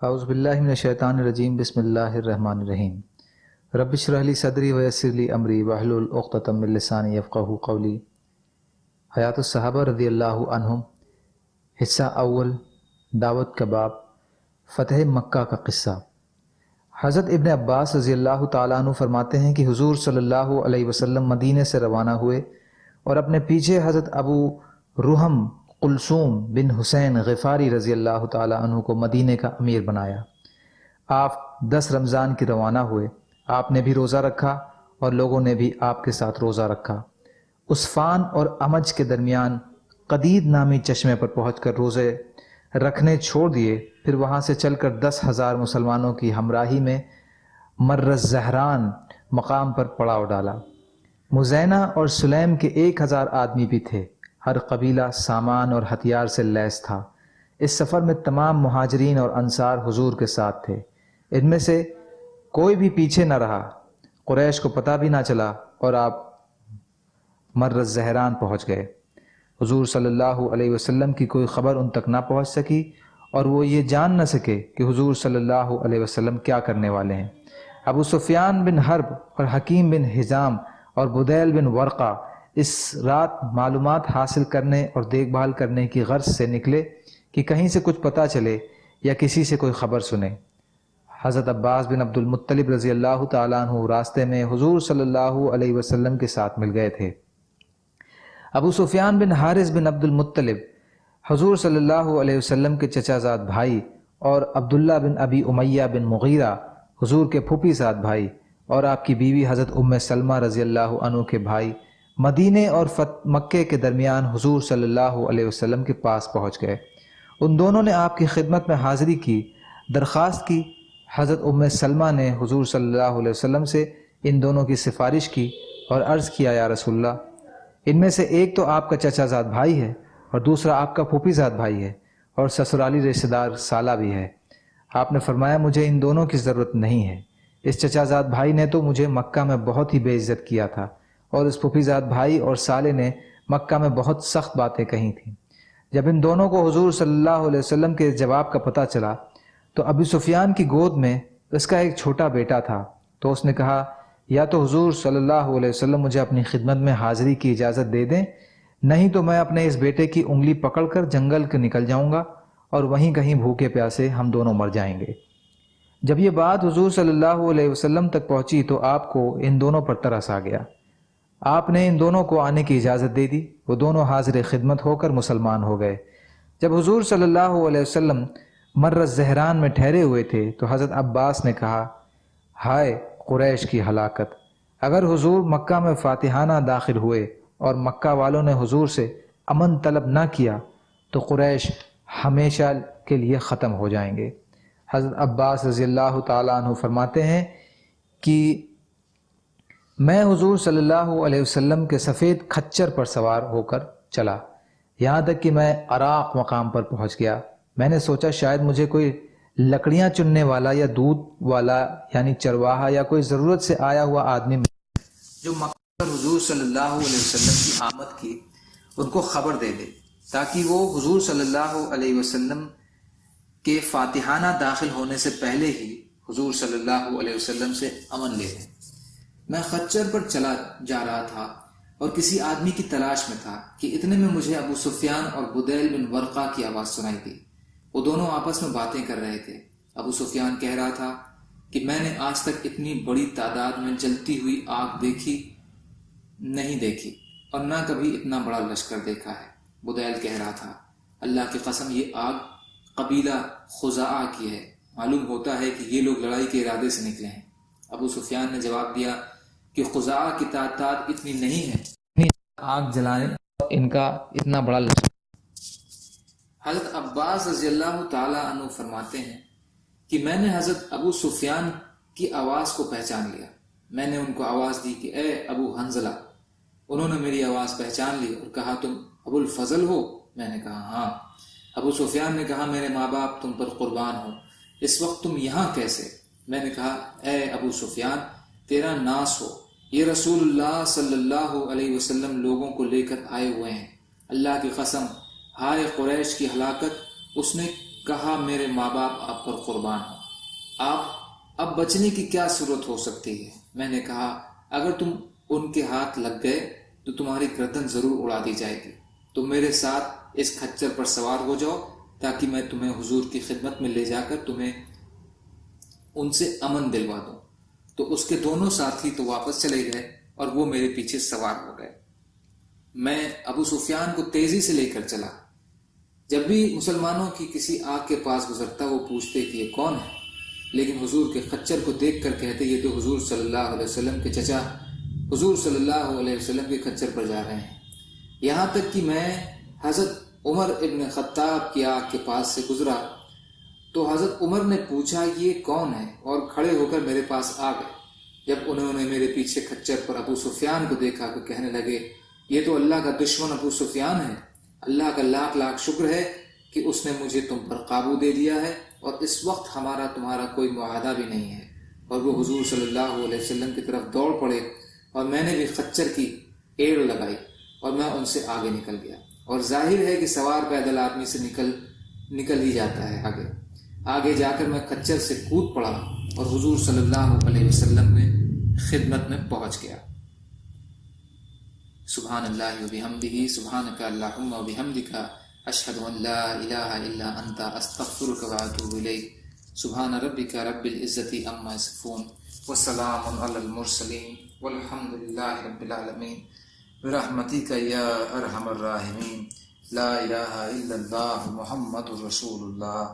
اعوذ باللہ من الشیطان الرجیم بسم اللہ الرحمن الرحیم رب اشرح لی صدری ویسر لی امری واحلل عقدۃ من لسانی یفقہوا قولی۔ حیات الصحابہ رضی اللہ عنہم، حصہ اول، دعوت کا باب، فتح مکہ کا قصہ۔ حضرت ابن عباس رضی اللہ تعالیٰ عنہ فرماتے ہیں کہ حضور صلی اللہ علیہ وسلم مدینے سے روانہ ہوئے اور اپنے پیچھے حضرت ابو رحم کلثوم بن حسین غفاری رضی اللہ تعالیٰ عنہ کو مدینے کا امیر بنایا۔ آپ 10 رمضان کی روانہ ہوئے۔ آپ نے بھی روزہ رکھا اور لوگوں نے بھی آپ کے ساتھ روزہ رکھا۔ عصفان اور امج کے درمیان قدید نامی چشمے پر پہنچ کر روزے رکھنے چھوڑ دیے، پھر وہاں سے چل کر 10,000 مسلمانوں کی ہمراہی میں مر الزہران مقام پر پڑاؤ ڈالا۔ مزینہ اور سلیم کے 1000 آدمی بھی تھے۔ ہر قبیلہ سامان اور ہتھیار سے لیس تھا۔ اس سفر میں تمام مہاجرین اور انصار حضور کے ساتھ تھے۔ ان میں سے کوئی بھی پیچھے نہ رہا۔ قریش کو پتہ بھی نہ چلا اور آپ مر الزہران پہنچ گئے۔ حضور صلی اللہ علیہ وسلم کی کوئی خبر ان تک نہ پہنچ سکی اور وہ یہ جان نہ سکے کہ حضور صلی اللہ علیہ وسلم کیا کرنے والے ہیں۔ ابو سفیان بن حرب اور حکیم بن حزام اور بدیل بن ورقہ اس رات معلومات حاصل کرنے اور دیکھ بھال کرنے کی غرض سے نکلے کہ کہیں سے کچھ پتہ چلے یا کسی سے کوئی خبر سنے۔ حضرت عباس بن عبد المطلب رضی اللہ تعالیٰ عنہ راستے میں حضور صلی اللہ علیہ وسلم کے ساتھ مل گئے تھے۔ ابو سفیان بن حارث بن عبد المطلب حضور صلی اللہ علیہ وسلم کے چچا زاد بھائی، اور عبداللہ بن ابی امیہ بن مغیرہ حضور کے پھوپھی زاد بھائی، اور آپ کی بیوی حضرت ام سلمہ رضی اللہ عنہ کے بھائی مدینے اور مکے کے درمیان حضور صلی اللہ علیہ وسلم کے پاس پہنچ گئے۔ ان دونوں نے آپ کی خدمت میں حاضری کی، درخواست کی۔ حضرت ام سلمہ نے حضور صلی اللہ علیہ وسلم سے ان دونوں کی سفارش کی اور عرض کیا، یا رسول اللہ، ان میں سے ایک تو آپ کا چچا زاد بھائی ہے اور دوسرا آپ کا پھوپھی زاد بھائی ہے اور سسرالی رشتہ دار سالہ بھی ہے۔ آپ نے فرمایا، مجھے ان دونوں کی ضرورت نہیں ہے۔ اس چچا زاد بھائی نے تو مجھے مکہ میں بہت ہی بے عزت کیا تھا اور اس پھوپھی زاد بھائی اور سالے نے مکہ میں بہت سخت باتیں کہی تھیں۔ جب ان دونوں کو حضور صلی اللہ علیہ وسلم کے جواب کا پتہ چلا تو ابو سفیان کی گود میں اس کا ایک چھوٹا بیٹا تھا، تو اس نے کہا، یا تو حضور صلی اللہ علیہ وسلم مجھے اپنی خدمت میں حاضری کی اجازت دے دیں، نہیں تو میں اپنے اس بیٹے کی انگلی پکڑ کر جنگل کے نکل جاؤں گا اور وہیں کہیں بھوکے پیاسے ہم دونوں مر جائیں گے۔ جب یہ بات حضور صلی اللہ علیہ وسلم تک پہنچی تو آپ کو ان دونوں پر ترس آ گیا۔ آپ نے ان دونوں کو آنے کی اجازت دے دی۔ وہ دونوں حاضر خدمت ہو کر مسلمان ہو گئے۔ جب حضور صلی اللہ علیہ وسلم مر الزہران میں ٹھہرے ہوئے تھے تو حضرت عباس نے کہا، ہائے قریش کی ہلاکت! اگر حضور مکہ میں فاتحانہ داخل ہوئے اور مکہ والوں نے حضور سے امن طلب نہ کیا تو قریش ہمیشہ کے لیے ختم ہو جائیں گے۔ حضرت عباس رضی اللہ تعالیٰ عنہ فرماتے ہیں کہ میں حضور صلی اللہ علیہ وسلم کے سفید کھچر پر سوار ہو کر چلا، یہاں تک کہ میں عراق مقام پر پہنچ گیا۔ میں نے سوچا شاید مجھے کوئی لکڑیاں چننے والا یا دودھ والا یعنی چرواہا یا کوئی ضرورت سے آیا ہوا آدمی جو مکہ پر حضور صلی اللہ علیہ وسلم کی آمد کی ان کو خبر دے دے، تاکہ وہ حضور صلی اللہ علیہ وسلم کے فاتحانہ داخل ہونے سے پہلے ہی حضور صلی اللہ علیہ وسلم سے امن لے لیں۔ میں خچر پر چلا جا رہا تھا اور کسی آدمی کی تلاش میں تھا کہ اتنے میں مجھے ابو سفیان اور بدیل بن ورقہ کی آواز سنائی دی۔ وہ دونوں آپس میں باتیں کر رہے تھے۔ ابو سفیان کہہ رہا تھا کہ میں نے آج تک اتنی بڑی تعداد میں جلتی ہوئی آگ نہیں دیکھی اور نہ کبھی اتنا بڑا لشکر دیکھا ہے۔ بدیل کہہ رہا تھا، اللہ کی قسم یہ آگ قبیلہ خزاعہ کی ہے، معلوم ہوتا ہے کہ یہ لوگ لڑائی کے ارادے سے نکلے ہیں۔ ابو سفیان نے جواب دیا کہ خزاعہ کی تعداد اتنی نہیں ہے آگ جلانے ان کا اتنا بڑا لشکر۔ حضرت عباس رضی اللہ تعالی عنہ فرماتے ہیں کہ میں نے حضرت ابو سفیان کی آواز کو پہچان لیا۔ میں نے ان کو آواز دی کہ اے ابو حنظلہ۔ انہوں نے میری آواز پہچان لی اور کہا، تم ابو الفضل ہو؟ میں نے کہا ہاں۔ ابو سفیان نے کہا، میرے ماں باپ تم پر قربان ہو، اس وقت تم یہاں کیسے؟ میں نے کہا، اے ابو سفیان، تیرا ناس ہو، یہ رسول اللہ صلی اللہ علیہ وسلم لوگوں کو لے کر آئے ہوئے ہیں۔ اللہ کی قسم، ہائے قریش کی ہلاکت! اس نے کہا میرے ماں باپ آپ پر قربان ہوں، آپ اب بچنے کی کیا صورت ہو سکتی ہے؟ میں نے کہا اگر تم ان کے ہاتھ لگ گئے تو تمہاری گردن ضرور اڑا دی جائے گی، تم میرے ساتھ اس کھچر پر سوار ہو جاؤ تاکہ میں تمہیں حضور کی خدمت میں لے جا کر تمہیں ان سے امن دلوا دوں۔ تو اس کے دونوں ساتھی تو واپس چلے گئے اور وہ میرے پیچھے سوار ہو گئے۔ میں ابو سفیان کو تیزی سے لے کر چلا۔ جب بھی مسلمانوں کی کسی آگ کے پاس گزرتا وہ پوچھتے کہ یہ کون ہے، لیکن حضور کے خچر کو دیکھ کر کہتے یہ تو حضور صلی اللہ علیہ وسلم کے چچا حضور صلی اللہ علیہ وسلم کے خچر پر جا رہے ہیں۔ یہاں تک کہ میں حضرت عمر ابن خطاب کی آگ کے پاس سے گزرا تو حضرت عمر نے پوچھا یہ کون ہے، اور کھڑے ہو کر میرے پاس آ گئے۔ جب انہوں نے میرے پیچھے کھچر پر ابو سفیان کو دیکھا تو کہنے لگے یہ تو اللہ کا دشمن ابو سفیان ہے، اللہ کا لاکھ لاکھ شکر ہے کہ اس نے مجھے تم پر قابو دے دیا ہے، اور اس وقت ہمارا تمہارا کوئی معاہدہ بھی نہیں ہے۔ اور وہ حضور صلی اللہ علیہ وسلم کی طرف دوڑ پڑے، اور میں نے بھی خچر کی ایڑ لگائی اور میں ان سے آگے نکل گیا۔ اور ظاہر ہے کہ سوار پیدل آدمی سے نکل ہی جاتا ہے آگے جا کر میں خچر سے کود پڑا اور حضور صلی اللہ علیہ وسلم میں خدمت میں پہنچ گیا۔ سبحان اللہ وبحمدہ، سبحانک اللہم وبحمدک، اشہد ان لا الہ الا انت، استغفرک واتوب الیک۔ سبحان ربک رب العزت عما یصفون، وسلام علی المرسلین، والحمد للہ رب العالمین، برحمتک یا ارحم الراحمین، لا الہ الا اللہ محمد رسول اللہ۔